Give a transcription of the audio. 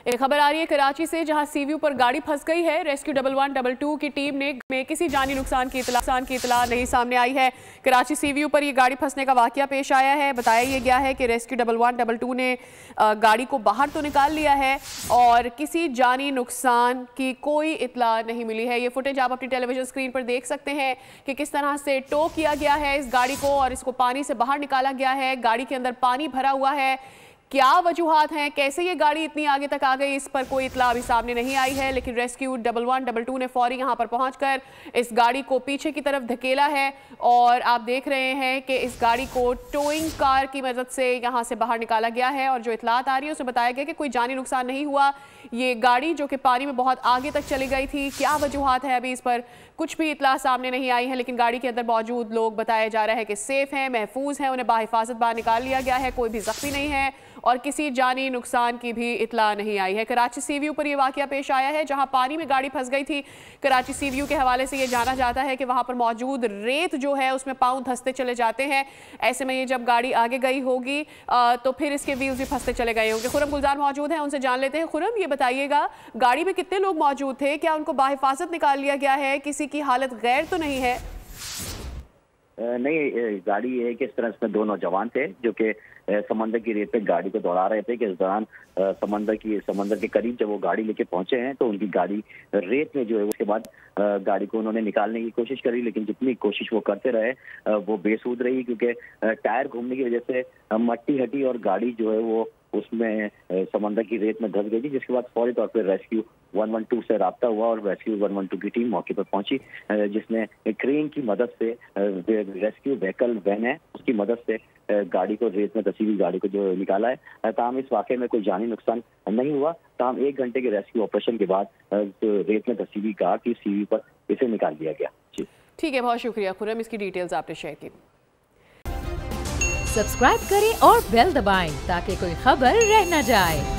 एक खबर आ रही है कराची से, जहां सीव्यू पर गाड़ी फंस गई है। रेस्क्यू 112 की टीम में किसी जानी नुकसान की इतला नहीं सामने आई है। कराची सीव्यू पर यह गाड़ी फंसने का वाकया पेश आया है। बताया यह गया है कि रेस्क्यू 112 ने गाड़ी को बाहर तो निकाल लिया है और किसी जानी नुकसान की कोई इतला नहीं मिली है। ये फुटेज आप अपनी टेलीविजन स्क्रीन पर देख सकते हैं कि किस तरह से टो किया गया है इस गाड़ी को और इसको पानी से बाहर निकाला गया है। गाड़ी के अंदर पानी भरा हुआ है। क्या वजूहात हैं, कैसे ये गाड़ी इतनी आगे तक आ गई, इस पर कोई इतला अभी सामने नहीं आई है। लेकिन रेस्क्यू 112 ने फौरी यहां पर पहुंचकर इस गाड़ी को पीछे की तरफ धकेला है और आप देख रहे हैं कि इस गाड़ी को टोइंग कार की मदद से यहां से बाहर निकाला गया है। और जो इतलात आ रही है उसमें बताया गया कि कोई जानी नुकसान नहीं हुआ। ये गाड़ी जो कि पानी में बहुत आगे तक चली गई थी, क्या वजूहात है अभी इस पर कुछ भी इतला सामने नहीं आई है। लेकिन गाड़ी के अंदर मौजूद लोग बताया जा रहा है कि सेफ हैं, महफूज हैं, उन्हें बाहिफाजत बाहर निकाल लिया गया है, कोई भी जख्मी नहीं है और किसी जानी नुकसान की भी इतला नहीं आई है। कराची सीव्यू पर यह वाकया पेश आया है जहां पानी में गाड़ी फंस गई थी। कराची सीव्यू के हवाले से यह जाना जाता है कि वहां पर मौजूद रेत जो है उसमें पांव धंसते चले जाते हैं। ऐसे में ये जब गाड़ी आगे गई होगी तो फिर इसके व्हील्स भी फंसते चले गए होंगे। खुरम गुलजार मौजूद हैं, उनसे जान लेते हैं। खुरम, ये बताइएगा गाड़ी में कितने लोग मौजूद थे, क्या उनको बाहिफाजत निकाल लिया गया है, किसी की हालत गैर तो नहीं है? नहीं, गाड़ी है कि इस तरह इसमें दो नौजवान थे जो कि समंदर की रेत पे गाड़ी को दौड़ा रहे थे कि इस दौरान समंदर के करीब जब वो गाड़ी लेके पहुंचे हैं तो उनकी गाड़ी रेत में जो है उसके बाद गाड़ी को उन्होंने निकालने की कोशिश करी, लेकिन जितनी कोशिश वो करते रहे वो बेसूद रही क्योंकि टायर घूमने की वजह से मट्टी हटी और गाड़ी जो है वो उसमें समंदर की रेत में धंस गई थी। जिसके बाद फौरी तौर पर रेस्क्यू 112 से राब्ता हुआ और रेस्क्यू 112 की टीम मौके पर पहुंची, जिसने क्रेन की मदद से रेस्क्यू व्हीकल वैन है उसकी मदद से गाड़ी को रेत में धसी हुई गाड़ी को जो निकाला है। ताहम इस वाकये में कोई जानी नुकसान नहीं हुआ। ताहम 1 घंटे के रेस्क्यू ऑपरेशन के बाद रेत में धसी हुई कार की सीवी पर इसे निकाल दिया गया। जी ठीक है, बहुत शुक्रिया खुरम, इसकी डिटेल्स आपने शेयर की। सब्सक्राइब करें और बेल दबाएं ताकि कोई खबर रह न जाए।